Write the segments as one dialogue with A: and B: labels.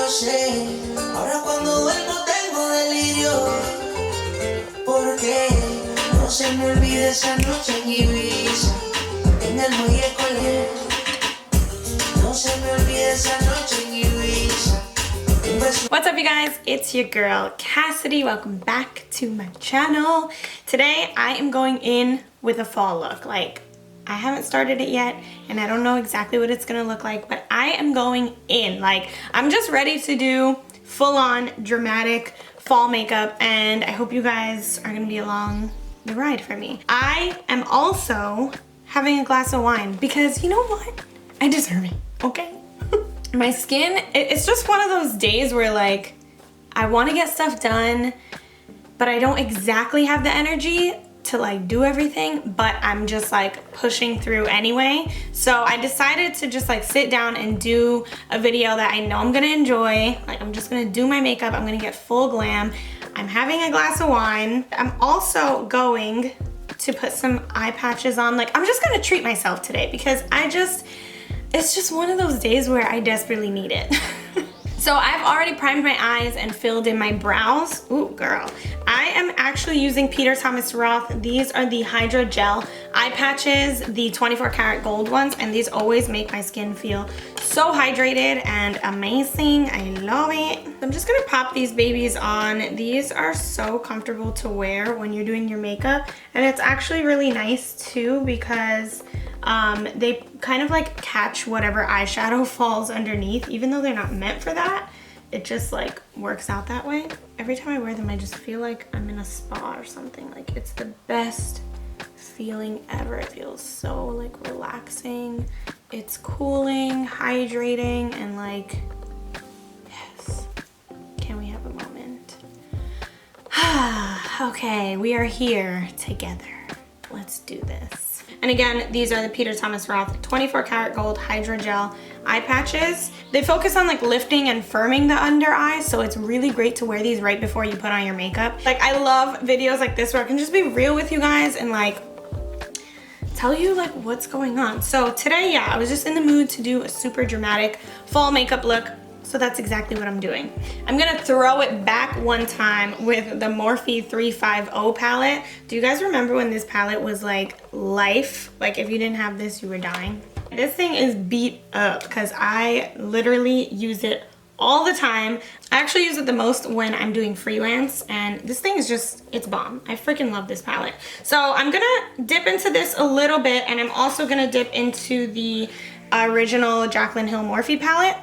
A: sé. Ahora cuando duermo tengo delirio. Porque no se me olvide esa noche en Ibiza, en el muelle Colé. No se me olvide esa noche en Ibiza.
B: What's up, you guys? It's your girl Cassidy. Welcome back to my channel. Today I am going in with a fall look. Like, I haven't started it yet and I don't know exactly what it's gonna look like, but I am going in. Like, I'm just ready to do full-on dramatic fall makeup, and I hope you guys are gonna be along the ride for me. I am also having a glass of wine because you know what? I deserve it, okay? My skin, it's just one of those days where like, I wanna get stuff done, but I don't exactly have the energy to like do everything, but I'm just like pushing through anyway. So I decided to just like sit down and do a video that I know I'm gonna enjoy. Like, I'm just gonna do my makeup, I'm gonna get full glam. I'm having a glass of wine. I'm also going to put some eye patches on. Like, I'm just gonna treat myself today because it's just one of those days where I desperately need it. So I've already primed my eyes and filled in my brows. Ooh, girl. I am actually using Peter Thomas Roth. These are the Hydro Gel eye patches, the 24 karat gold ones, and these always make my skin feel so hydrated and amazing. I love it. I'm just gonna pop these babies on. These are so comfortable to wear when you're doing your makeup, and it's actually really nice too because they kind of like catch whatever eyeshadow falls underneath, even though they're not meant for that. It just like works out that way. Every time I wear them, I just feel like I'm in a spa or something. Like, it's the best feeling ever. It feels so like relaxing. It's cooling, hydrating, and like, yes. Can we have a moment? Okay, we are here together. Let's do this. And again, these are the Peter Thomas Roth 24 karat gold Hydro Gel eye patches. They focus on like lifting and firming the under eye, so it's really great to wear these right before you put on your makeup. Like, I love videos like this where I can just be real with you guys and like tell you like what's going on. So today, yeah, I was just in the mood to do a super dramatic fall makeup look. So that's exactly what I'm doing. I'm gonna throw it back one time with the Morphe 350 palette. Do you guys remember when this palette was like life? Like, if you didn't have this, you were dying. This thing is beat up because I literally use it all the time. I actually use it the most when I'm doing freelance, and this thing is just, it's bomb. I freaking love this palette. So I'm gonna dip into this a little bit, and I'm also gonna dip into the original Jaclyn Hill Morphe palette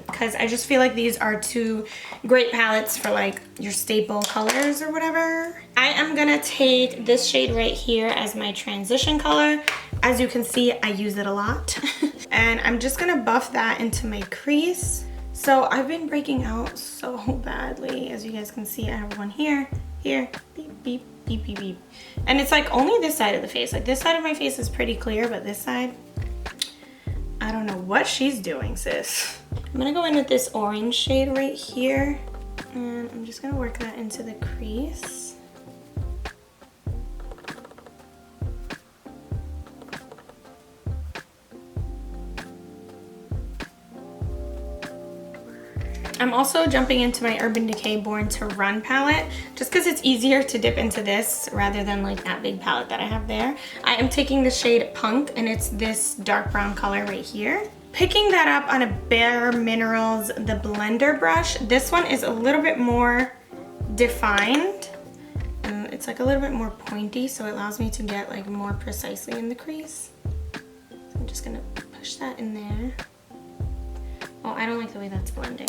B: because I just feel like these are two great palettes for like your staple colors or whatever. I am gonna take this shade right here as my transition color. As you can see, I use it a lot. And I'm just gonna buff that into my crease. So I've been breaking out so badly. As you guys can see, I have one here, here, beep, beep, beep, beep, beep. And it's like only this side of the face. Like, this side of my face is pretty clear, but this side, I don't know what she's doing, sis. I'm gonna go in with this orange shade right here, and I'm just gonna work that into the crease. I'm also jumping into my Urban Decay Born to Run palette just because it's easier to dip into this rather than like that big palette that I have there. I am taking the shade Punk, and it's this dark brown color right here. Picking that up on a Bare Minerals, the blender brush. This one is a little bit more defined, and it's like a little bit more pointy, so it allows me to get like more precisely in the crease. So I'm just gonna push that in there. Oh, I don't like the way that's blending.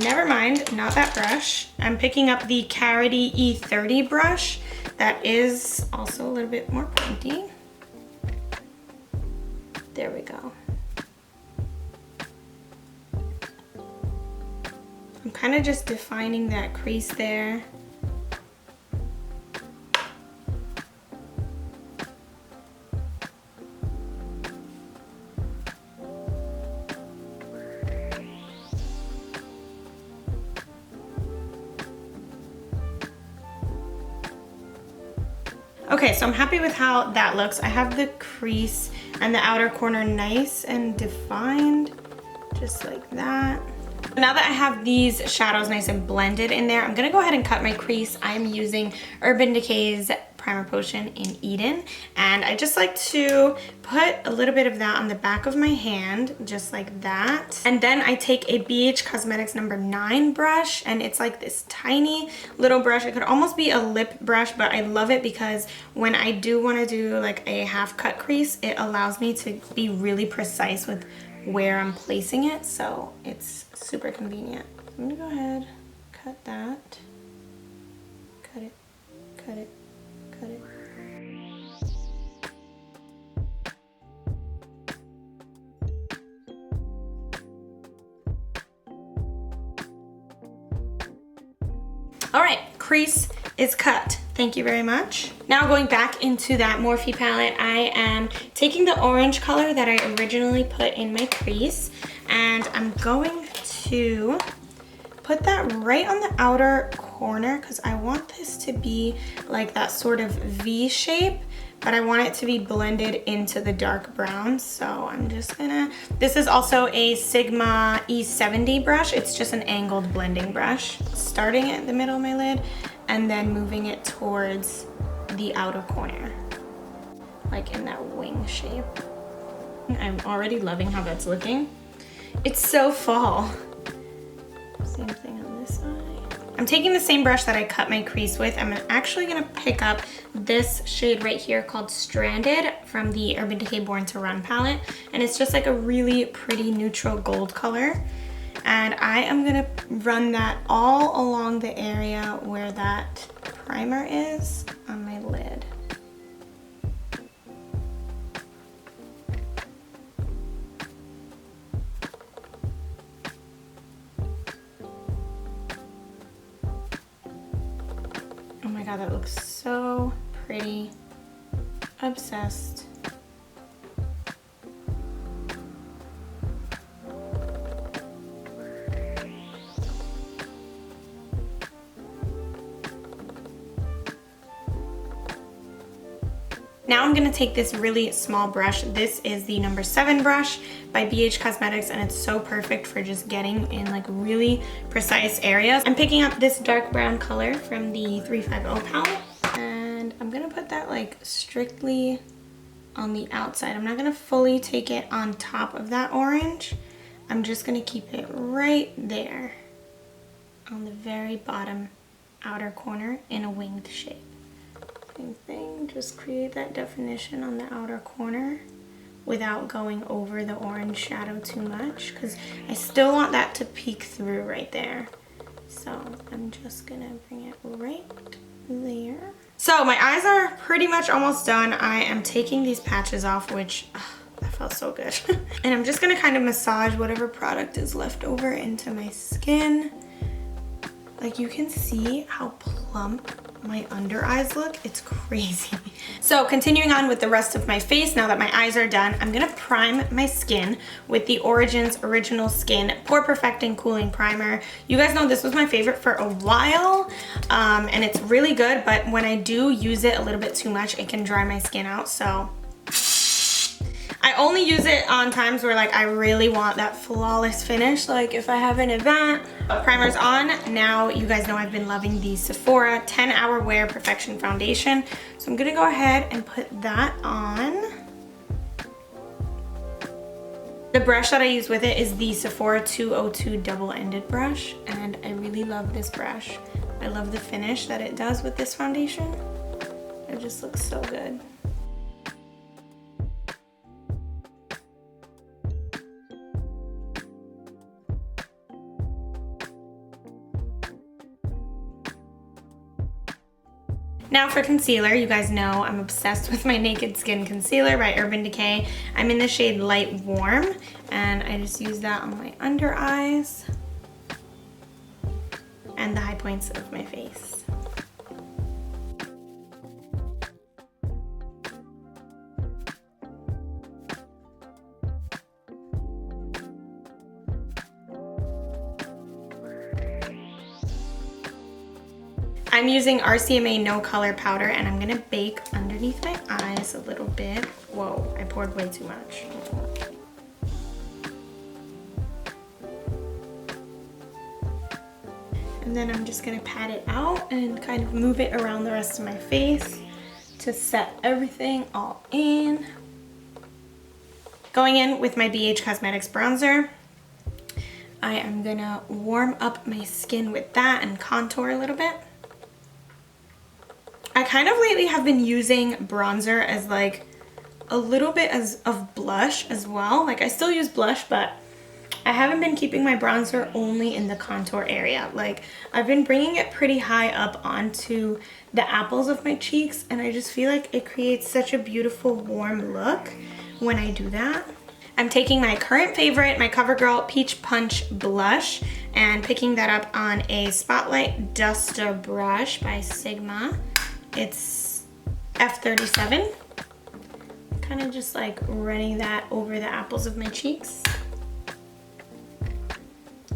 B: Never mind, not that brush. I'm picking up the Carity E30 brush that is also a little bit more pointy. There we go. I'm kind of just defining that crease there. Okay, so I'm happy with how that looks. I have the crease and the outer corner nice and defined, just like that. Now that I have these shadows nice and blended in there, I'm gonna go ahead and cut my crease. I'm using Urban Decay's Primer Potion in Eden, and I just like to put a little bit of that on the back of my hand, just like that. And then I take a BH Cosmetics number 9 brush, and it's like this tiny little brush. It could almost be a lip brush, but I love it because when I do want to do like a half cut crease, it allows me to be really precise with where I'm placing it, so it's super convenient. I'm gonna go ahead, cut that, cut it, cut it, cut it. All right, crease is cut. Thank you very much. Now going back into that Morphe palette, I am taking the orange color that I originally put in my crease, and I'm going to put that right on the outer corner because I want this to be like that sort of V shape, but I want it to be blended into the dark brown. So I'm just gonna, this is also a Sigma E70 brush. It's just an angled blending brush. Starting at the middle of my lid and then moving it towards the outer corner, like in that wing shape. I'm already loving how that's looking. It's so fall. Same thing on this side. I'm taking the same brush that I cut my crease with. I'm actually gonna pick up this shade right here called Stranded from the Urban Decay Born to Run palette. And it's just like a really pretty neutral gold color. And I am gonna run that all along the area where that primer is on my lid. Oh my god, that looks so pretty. Obsessed. Now I'm gonna take this really small brush. This is the number 7 brush by BH Cosmetics, and it's so perfect for just getting in like really precise areas. I'm picking up this dark brown color from the 350 palette, and I'm gonna put that like strictly on the outside. I'm not gonna fully take it on top of that orange. I'm just gonna keep it right there on the very bottom outer corner in a winged shape. Same thing, just create that definition on the outer corner without going over the orange shadow too much, because I still want that to peek through right there. So I'm just gonna bring it right there. So my eyes are pretty much almost done. I am taking these patches off, which that felt so good. And I'm just gonna kind of massage whatever product is left over into my skin. Like, you can see how plump my under eyes look. It's crazy. So continuing on with the rest of my face, now that my eyes are done, I'm gonna prime my skin with the Origins Original Skin Pore Perfecting Cooling Primer. You guys know this was my favorite for a while, and it's really good, but when I do use it a little bit too much, it can dry my skin out. So I only use it on times where like I really want that flawless finish, like if I have an event. Primer's on. Now you guys know I've been loving the Sephora 10-Hour Wear Perfection Foundation. So I'm gonna go ahead and put that on. The brush that I use with it is the Sephora 202 double-ended brush, and I really love this brush. I love the finish that it does with this foundation. It just looks so good. Now for concealer, you guys know I'm obsessed with my Naked Skin Concealer by Urban Decay. I'm in the shade Light Warm, and I just use that on my under eyes and the high points of my face. I'm using RCMA No Color Powder, and I'm gonna bake underneath my eyes a little bit. Whoa, I poured way too much. And then I'm just gonna pat it out and kind of move it around the rest of my face to set everything all in. Going in with my BH Cosmetics bronzer, I am gonna warm up my skin with that and contour a little bit. I kind of lately have been using bronzer as like a little bit of blush as well. Like I still use blush, but I haven't been keeping my bronzer only in the contour area. Like I've been bringing it pretty high up onto the apples of my cheeks, and I just feel like it creates such a beautiful warm look when I do that. I'm taking my current favorite, my CoverGirl Peach Punch blush, and picking that up on a Spotlight Duster brush by Sigma. It's F37. Kind of just like running that over the apples of my cheeks.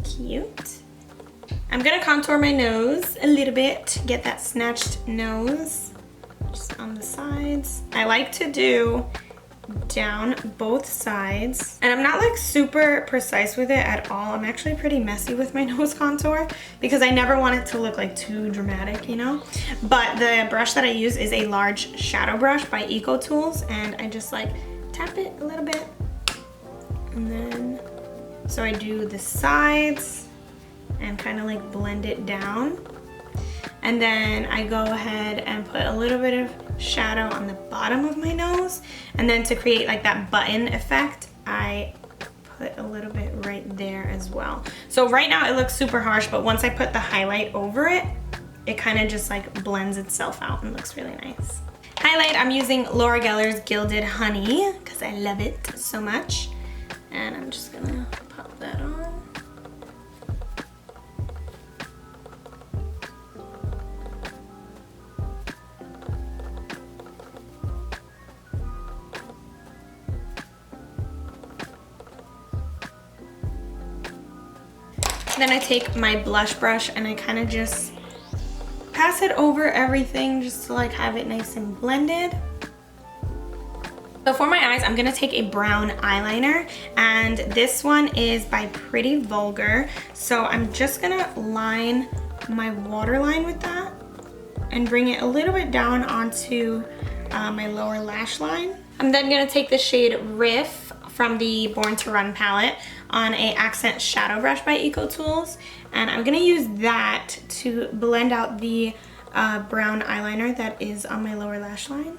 B: Cute. I'm gonna contour my nose a little bit, get that snatched nose just on the sides. I like to do down both sides, and I'm not like super precise with it at all. I'm actually pretty messy with my nose contour because I never want it to look like too dramatic, you know. But the brush that I use is a large shadow brush by Eco Tools, and I just like tap it a little bit, and then so I do the sides and kind of like blend it down. And then I go ahead and put a little bit of shadow on the bottom of my nose. And then to create like that button effect, I put a little bit right there as well. So right now it looks super harsh, but once I put the highlight over it, it kind of just like blends itself out and looks really nice. Highlight, I'm using Laura Geller's Gilded Honey because I love it so much. And I'm just gonna pop that on. Then I take my blush brush and I kind of just pass it over everything just to like have it nice and blended. So for my eyes, I'm gonna take a brown eyeliner, and this one is by Pretty Vulgar. So I'm just gonna line my waterline with that and bring it a little bit down onto my lower lash line. I'm then gonna take the shade Riff from the Born to Run palette on a accent shadow brush by Eco Tools, and I'm gonna use that to blend out the brown eyeliner that is on my lower lash line.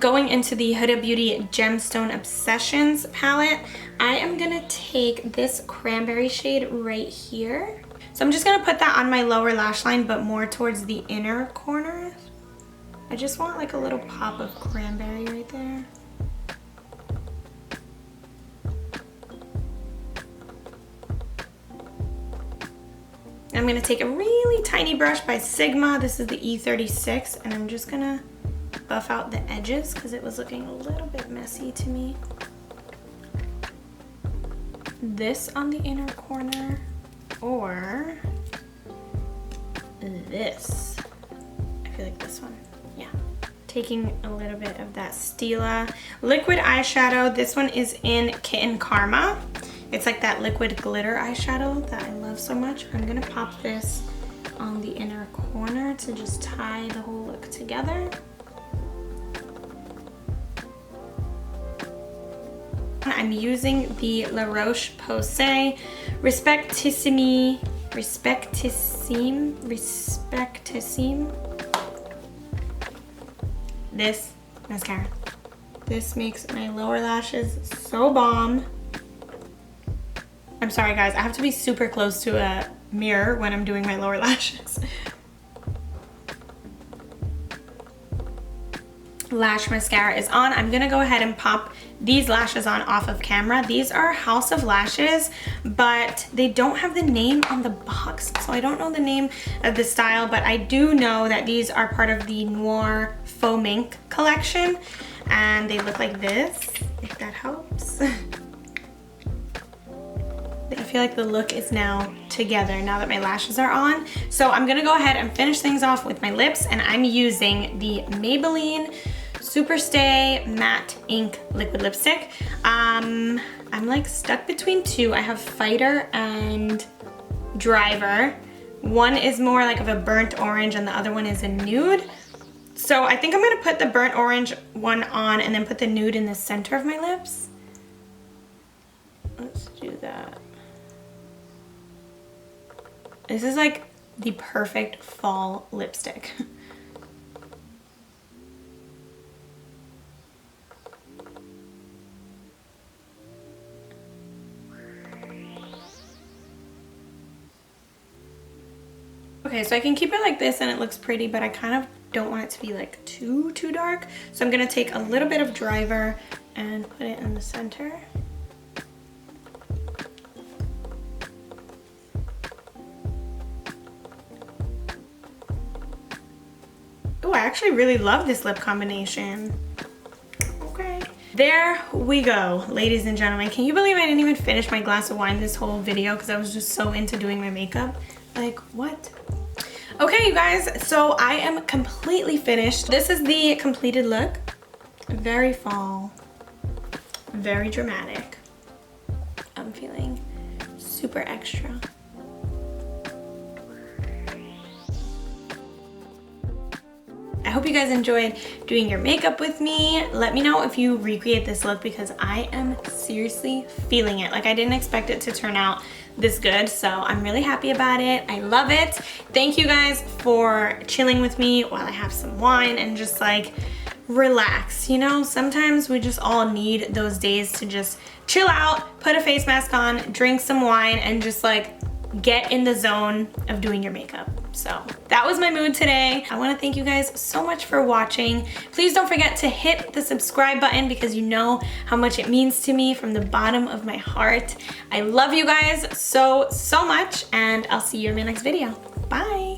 B: Going into the Huda Beauty Gemstone Obsessions palette, I am gonna take this cranberry shade right here. So I'm just gonna put that on my lower lash line, but more towards the inner corner. I just want like a little pop of cranberry right there. I'm gonna take a really tiny brush by Sigma. This is the E36, and I'm just gonna buff out the edges because it was looking a little bit messy to me. This on the inner corner, or this. I feel like this one, yeah. Taking a little bit of that Stila liquid eyeshadow. This one is in Kitten Karma. It's like that liquid glitter eyeshadow that I love so much. I'm gonna pop this on the inner corner to just tie the whole look together. I'm using the La Roche-Posay Respectissime this mascara. This makes my lower lashes so bomb. I'm sorry guys, I have to be super close to a mirror when I'm doing my lower lashes. Lash mascara is on. I'm gonna go ahead and pop these lashes on off of camera. These are House of Lashes, but they don't have the name on the box, so I don't know the name of the style, but I do know that these are part of the Noir Faux Mink collection, and they look like this, if that helps. I feel like the look is now together now that my lashes are on. So I'm gonna go ahead and finish things off with my lips, and I'm using the Maybelline Superstay Matte Ink Liquid Lipstick. I'm like stuck between two. I have Fighter and Driver. One is more like of a burnt orange and the other one is a nude. So I think I'm gonna put the burnt orange one on and then put the nude in the center of my lips. Let's do that. This is like the perfect fall lipstick. Okay, so I can keep it like this and it looks pretty, but I kind of don't want it to be like too dark. So I'm gonna take a little bit of Driver and put it in the center. Oh, I actually really love this lip combination. Okay. There we go, ladies and gentlemen. Can you believe I didn't even finish my glass of wine this whole video because I was just so into doing my makeup? Like, what? Okay, you guys, so I am completely finished. This is the completed look. Very fall, very dramatic. I'm feeling super extra. I hope you guys enjoyed doing your makeup with me. Let me know if you recreate this look because I am seriously feeling it. Like, I didn't expect it to turn out this good, so I'm really happy about it. I love it. Thank you guys for chilling with me while I have some wine and just like relax. You know, sometimes we just all need those days to just chill out, put a face mask on, drink some wine, and just like get in the zone of doing your makeup. So that was my mood today. I want to thank you guys so much for watching. Please don't forget to hit the subscribe button because you know how much it means to me from the bottom of my heart. I love you guys so much, and I'll see you in my next video. Bye.